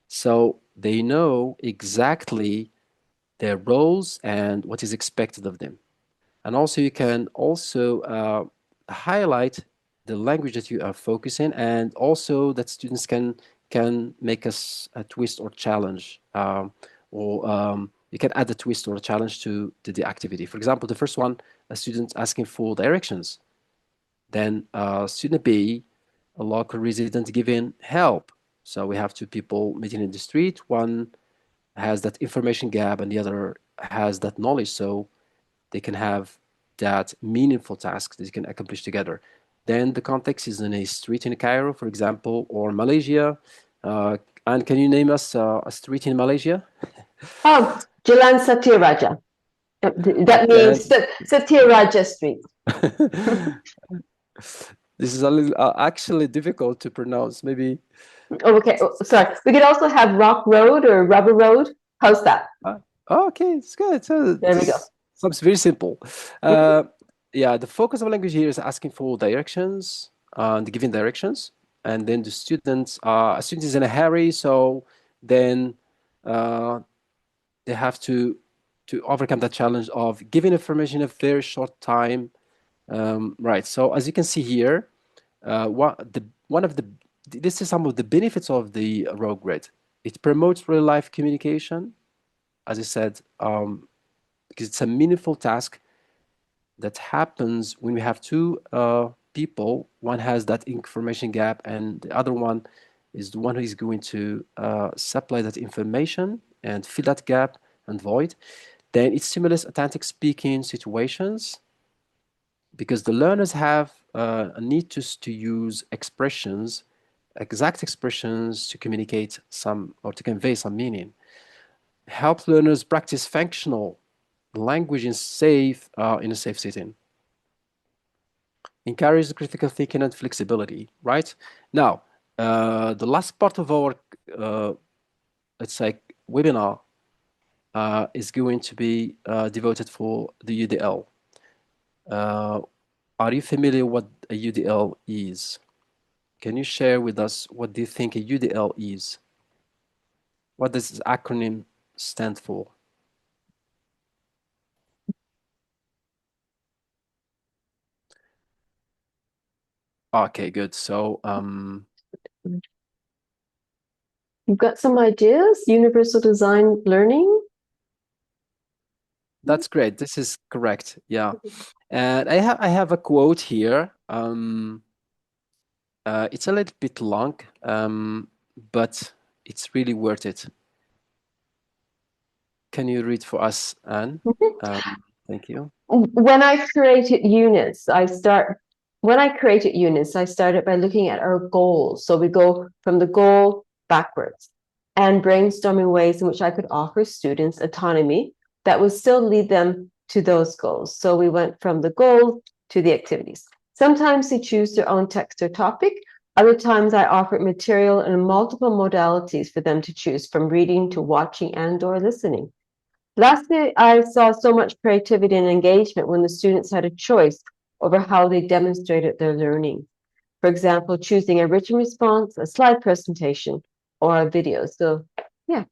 S2: so they know exactly their roles and what is expected of them. And also you can also highlight the language that you are focusing, and also that students can make a twist or challenge, or you can add a twist or a challenge to the activity. For example, the first one, a student asking for directions. Then student B, a local resident giving help. So we have two people meeting in the street. One has that information gap and the other has that knowledge. So they can have that meaningful task that you can accomplish together. Then the context is in a street in Cairo, for example, or Malaysia. And can you name us a street in Malaysia?
S1: Oh, Jalan Satyaraja. That
S2: Okay.
S1: means Satyaraja Street.
S2: This is a little actually difficult to pronounce. Maybe.
S1: Okay, sorry. We could also have Rock Road or Rubber Road. How's that?
S2: Okay, it's good. So
S1: There we go.
S2: this sounds very simple.
S1: Mhm.
S2: Yeah, the focus of language here is asking for directions and giving directions, and then the students, a student is in a hurry, so then uh, they have to overcome that challenge of giving information in a very short time. Right. So as you can see here, one of the this is some of the benefits of the row grid. It promotes real life communication, as I said, because it's a meaningful task that happens when we have two people. One has that information gap, and the other one is the one who is going to supply that information and fill that gap and void. Then it stimulates authentic speaking situations because the learners have a need to use expressions, exact expressions to communicate some or to convey some meaning. Help learners practice functional language in a safe setting. Encourage critical thinking and flexibility, right? Now, the last part of our, let's say, webinar is going to be devoted for the UDL. Are you familiar what a UDL is? Can you share with us what do you think a UDL is? What does this acronym stand for? Okay, good. So
S1: You've got some ideas? Universal design learning?
S2: that's great. This is correct. Yeah. And I have a quote here. It's a little bit long, but it's really worth it. Can you read for us, Anne? Thank you.
S1: When I created units, I started by looking at our goals. So we go from the goal backwards and brainstorming ways in which I could offer students autonomy that would still lead them to those goals. So we went from the goal to the activities. Sometimes they choose their own text or topic. Other times I offered material in multiple modalities for them to choose, from reading to watching and or listening. Lastly, I saw so much creativity and engagement when the students had a choice over how they demonstrated their learning. For example, choosing a written response, a slide presentation, or a video. So, yeah.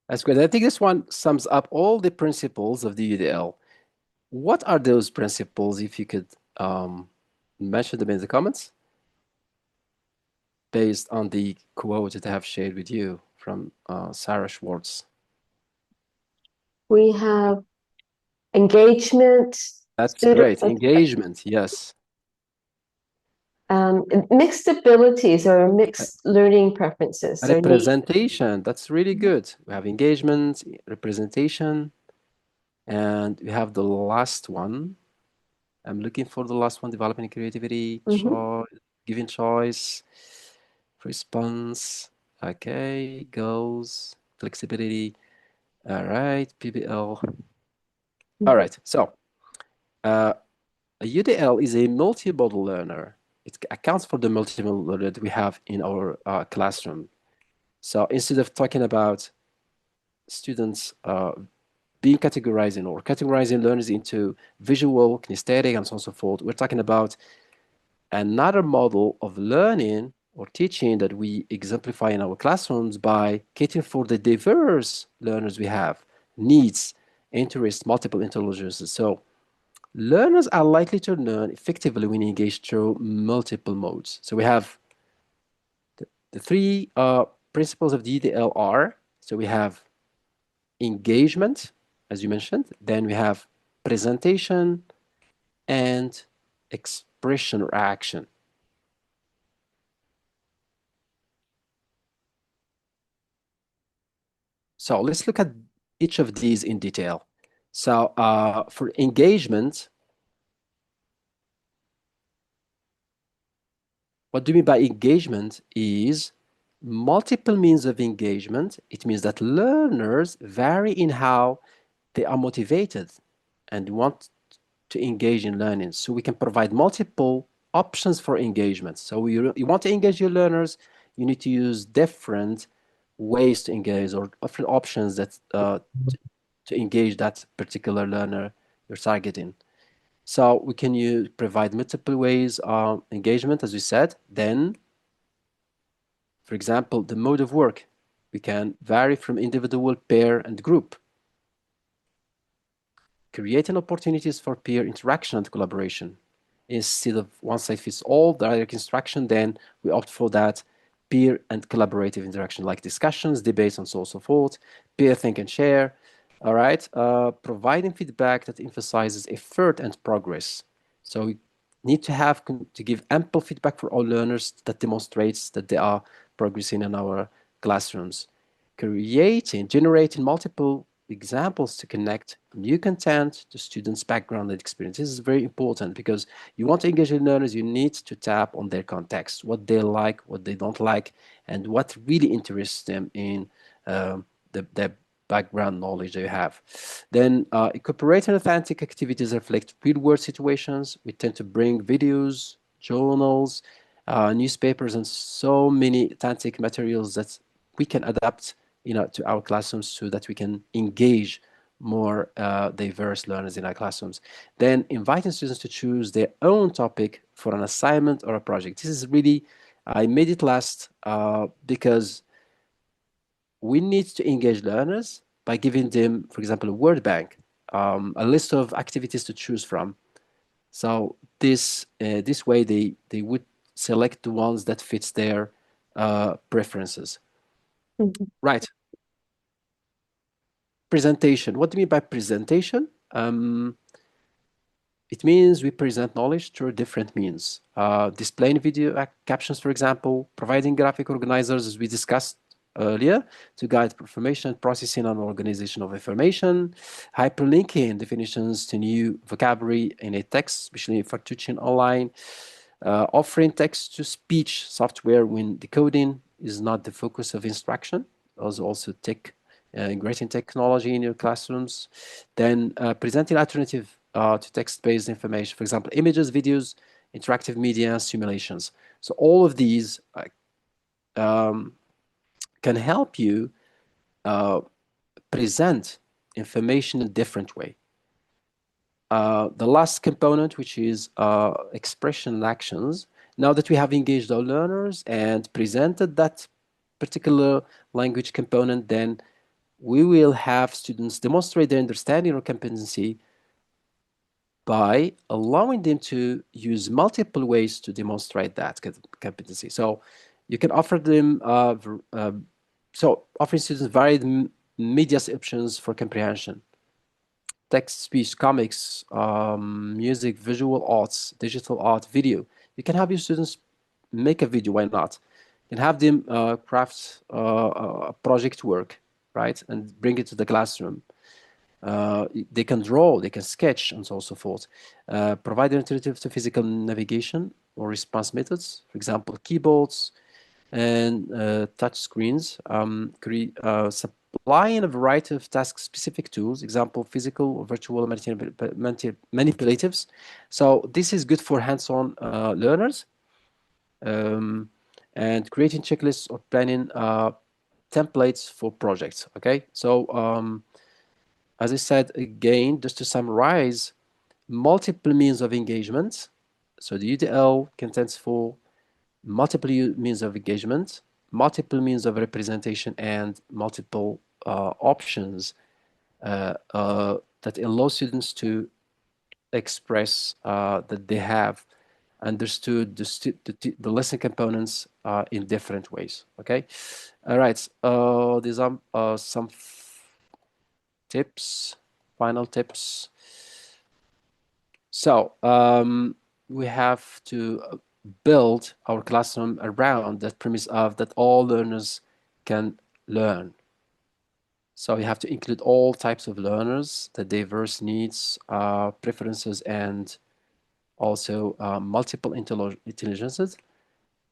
S2: That's great. I think this one sums up all the principles of the UDL. What are those principles, if you could mention them in the comments, based on the quote that I have shared with you from Sarah Schwartz?
S1: We have engagement,
S2: That's
S1: student,
S2: great. Engagement, yes.
S1: mixed abilities or mixed learning preferences or needs.
S2: Representation, that's really good. We have engagement, representation, and we have the last one. I'm looking for the last one, developing creativity, choice, giving choice, response. Okay, goals, flexibility. All right, PBL. All right, so a UDL is a multimodal learner. It accounts for the multimodal learner that we have in our classroom. So instead of talking about students being categorizing or categorizing learners into visual, kinesthetic, and so on and so forth, we're talking about another model of learning or teaching that we exemplify in our classrooms by catering for the diverse learners we have, needs, interests, multiple intelligences. So learners are likely to learn effectively when engaged through multiple modes. So we have the three principles of DDLR. So we have engagement, as you mentioned, then we have presentation and expression or action. So let's look at each of these in detail. So for engagement, what do you mean by engagement is multiple means of engagement. It means that learners vary in how they are motivated and want to engage in learning. So we can provide multiple options for engagement. So you want to engage your learners, you need to use different ways to engage or different options that to engage that particular learner you're targeting. So we can provide multiple ways of engagement, as we said. Then, for example, the mode of work. We can vary from individual, pair, and group. Creating opportunities for peer interaction and collaboration. Instead of one-size-fits-all direct instruction, then we opt for that peer and collaborative interaction, like discussions, debates, and so on and so forth. Peer think and share. All right, providing feedback that emphasizes effort and progress. So we need to have to give ample feedback for all learners that demonstrates that they are progressing in our classrooms. Generating multiple examples to connect new content to students' background and experience. This is very important because you want to engage with learners, you need to tap on their context, what they like, what they don't like, and what really interests them in the background knowledge they have. Then incorporating authentic activities reflect real-world situations. We tend to bring videos, journals, newspapers, and so many authentic materials that we can adapt to our classrooms so that we can engage more diverse learners in our classrooms. Then inviting students to choose their own topic for an assignment or a project. This is really, I made it last because we need to engage learners by giving them, for example, a word bank, a list of activities to choose from. So this way they would select the ones that fits their preferences.
S1: Mhm.
S2: Right. Presentation. What do you mean by presentation? It means we present knowledge through different means. Displaying video captions, for example, providing graphic organizers, as we discussed earlier, to guide information processing and organization of information, hyperlinking definitions to new vocabulary in a text, especially for teaching online, offering text-to-speech software when decoding is not the focus of instruction. Also integrating technology in your classrooms. Then presenting alternative to text-based information, for example, images, videos, interactive media, simulations. So all of these can help you present information in a different way. The last component, which is expression and actions. Now that we have engaged our learners and presented that particular language component, then we will have students demonstrate their understanding or competency by allowing them to use multiple ways to demonstrate that competency. So you can offer them, offering students varied media options for comprehension. Text, speech, comics, music, visual arts, digital art, video. You can have your students make a video, why not? You can have them craft project work, right? And bring it to the classroom. They can draw, they can sketch, and so on and so forth. Provide an alternative to physical navigation or response methods, for example, keyboards and touch screens. Supplying a variety of task-specific tools, example, physical or virtual manipulatives. So this is good for hands-on learners. And creating checklists or planning templates for projects, okay? So as I said again, just to summarize, multiple means of engagement So the UDL contains for multiple means of engagement, multiple means of representation, and multiple options that allow students to express that they have understood the lesson components in different ways. Okay, all right. These are some tips, final tips. So we have to build our classroom around that premise of that all learners can learn. So you have to include all types of learners, the diverse needs, preferences, and also multiple intelligences.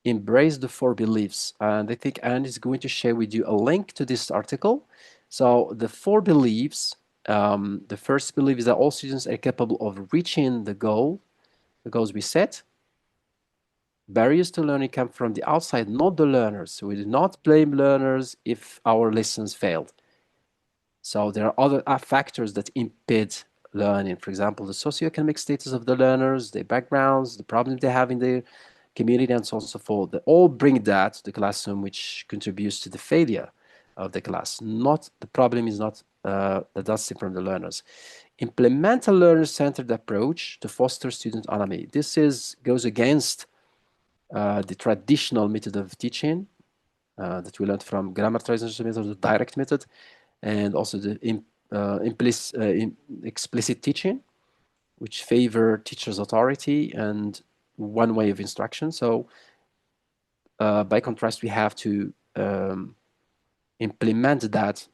S2: Embrace the four beliefs. And I think Anne is going to share with you a link to this article. So the four beliefs, the first belief is that all students are capable of reaching the goals we set. Barriers to learning come from the outside, not the learners. So we do not blame learners if our lessons failed. So there are other factors that impede learning. For example, the socioeconomic status of the learners, their backgrounds, the problems they have in their community, and so on and so forth. They all bring that to the classroom, which contributes to the failure of the class. Not the problem is not that does stem from the learners. Implement a learner-centered approach to foster student autonomy. This goes against the traditional method of teaching that we learned from grammar translation method, the direct method, and also the explicit teaching, which favor teacher's authority and one way of instruction. So by contrast, we have to implement that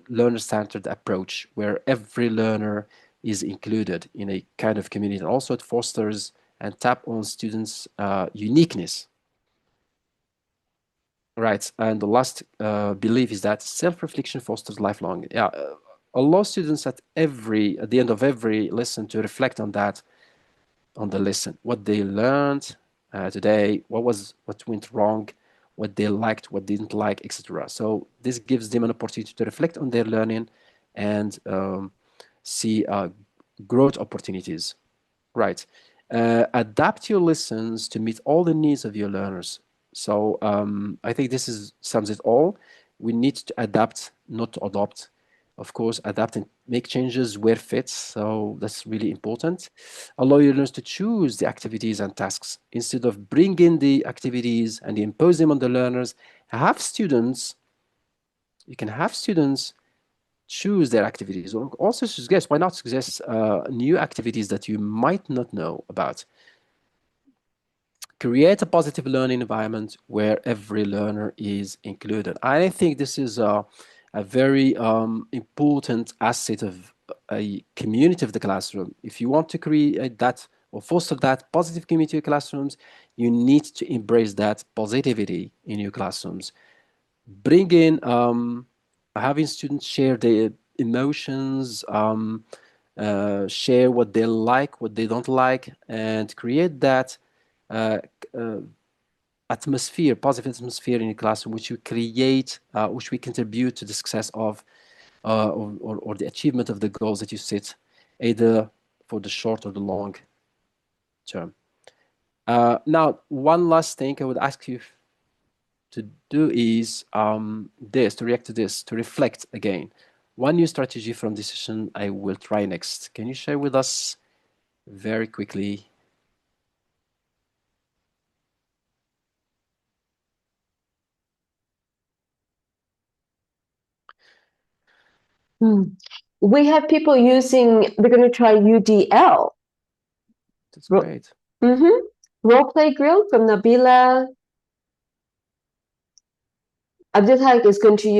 S2: learner-centered approach where every learner is included in a kind of community. And also it fosters and tap on students' uniqueness. Right, and the last belief is that self-reflection fosters lifelong. Yeah, allow students at the end of every lesson to reflect on that, on the lesson, what they learned today, what went wrong, what they liked, what didn't like, etc. So this gives them an opportunity to reflect on their learning and see growth opportunities. Right. Adapt your lessons to meet all the needs of your learners. So I think sums it all. We need to adapt, not to adopt. Of course, adapt and make changes where fits. So that's really important. Allow your learners to choose the activities and tasks instead of bringing the activities and impose them on the learners. You can have students choose their activities, or also suggest, why not suggest new activities that you might not know about. Create a positive learning environment where every learner is included. I think this is a very important asset of a community of the classroom. If you want to create that or foster that positive community of classrooms, you need to embrace that positivity in your classrooms. Bring in having students share their emotions, share what they like, what they don't like, and create that uh, uh, atmosphere, positive atmosphere in the classroom, which we create, which we contribute to the success of or the achievement of the goals that you set, either for the short or the long term. Now, one last thing I would ask you to do is to react to this, to reflect again. One new strategy from this session I will try next. Can you share with us very quickly?
S1: We have people using, they're going to try UDL.
S2: That's great.
S1: Role play grill from Nabila. Abdelhak is going to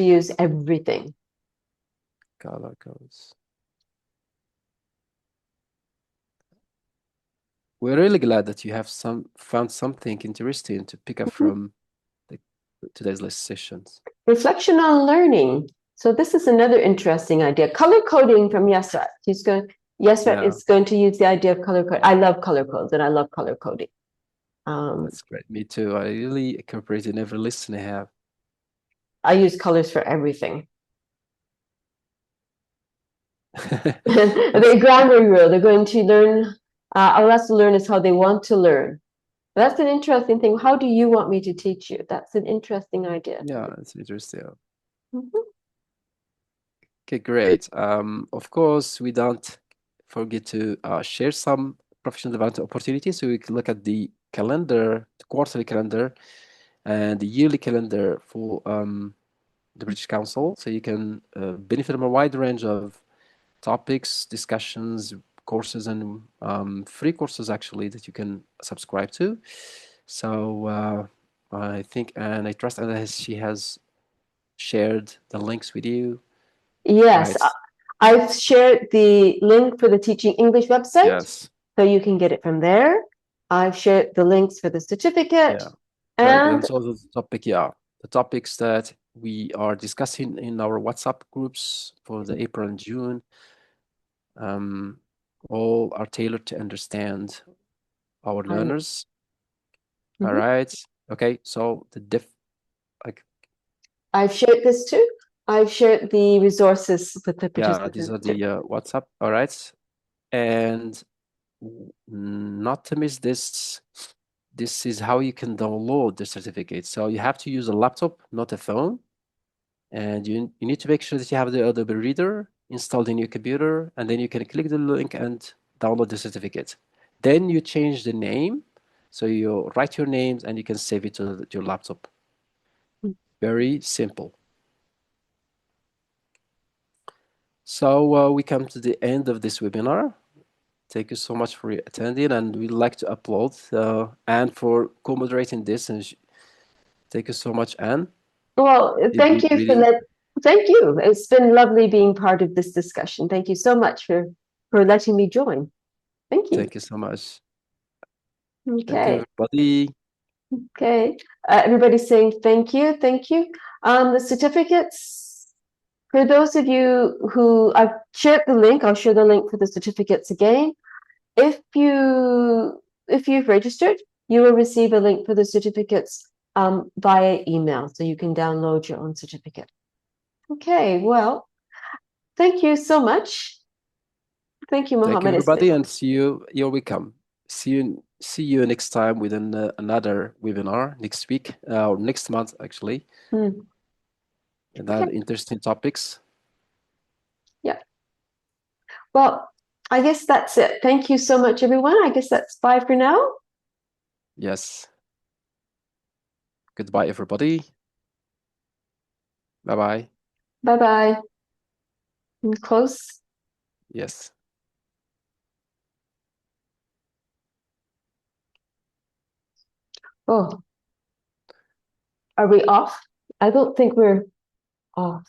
S1: use everything.
S2: Color codes. We're really glad that you have found something interesting to pick up from today's sessions.
S1: Reflection on learning. So this is another interesting idea. Color coding from Yasrat. Yasrat is going to use the idea of color code. I love color codes and I love color coding.
S2: That's great. Me too. I really incorporate in every lesson I have.
S1: I use colors for everything. The grammar rule, they're going to learn, I'll ask the learners how they want to learn. That's an interesting thing. How do you want me to teach you? That's an interesting idea.
S2: Yeah, it's interesting.
S1: Mhm.
S2: Okay, great. Of course, we don't forget to share some professional development opportunities. So we can look at the calendar, the quarterly calendar, and the yearly calendar for the British Council. So you can benefit from a wide range of topics, discussions, courses, and free courses actually that you can subscribe to. So I think, and I trust Anna she has shared the links with you,
S1: Yes,
S2: right?
S1: I've shared the link for the Teaching English website,
S2: Yes.
S1: so you can get it from there. I've shared the links for the certificate,
S2: Yeah. Very good.
S1: and
S2: And so the topic, yeah, the topics that we are discussing in our WhatsApp groups for the April and June, um, all are tailored to understand our
S1: I,
S2: learners. All
S1: mhm.
S2: right. Okay. So the like,
S1: I've shared this too. I've shared the resources with the
S2: yeah, these
S1: participants
S2: are
S1: too.
S2: the WhatsApp. All right. And not to miss this, this is how you can download the certificate. So you have to use a laptop, not a phone. And you need to make sure that you have the Adobe Reader installed in your computer, and then you can click the link and download the certificate. Then you change the name, so you write your names and you can save it to your laptop. Very simple. So we come to the end of this webinar. Thank you so much for attending, and we'd like to applaud Anne for co-moderating this. And thank you so much, Anne.
S1: Well,
S2: You've
S1: thank
S2: been
S1: you for
S2: really,
S1: that. Thank you. It's been lovely being part of this discussion. Thank you so much for letting me join. Thank you.
S2: thank you so much. Thank you,
S1: Okay.
S2: everybody.
S1: Okay. Everybody's saying thank you. Thank you. The certificates, for those of you who I've shared the link, I'll share the link for the certificates again. If you've registered, you will receive a link for the certificates via email, so you can download your own certificate. Okay, well, thank you so much. Thank you,
S2: Thank you,
S1: Mohammed. It's been,
S2: everybody, and see you. You're welcome. See you next time within another webinar next week or next month, actually,
S1: hmm,
S2: and
S1: okay,
S2: other interesting topics.
S1: yeah. Well, I guess that's it. Thank you so much, everyone. I guess that's bye for now.
S2: Yes. Goodbye, everybody. Bye bye.
S1: Bye bye. Close.
S2: Yes.
S1: Oh, are we off? I don't think we're off.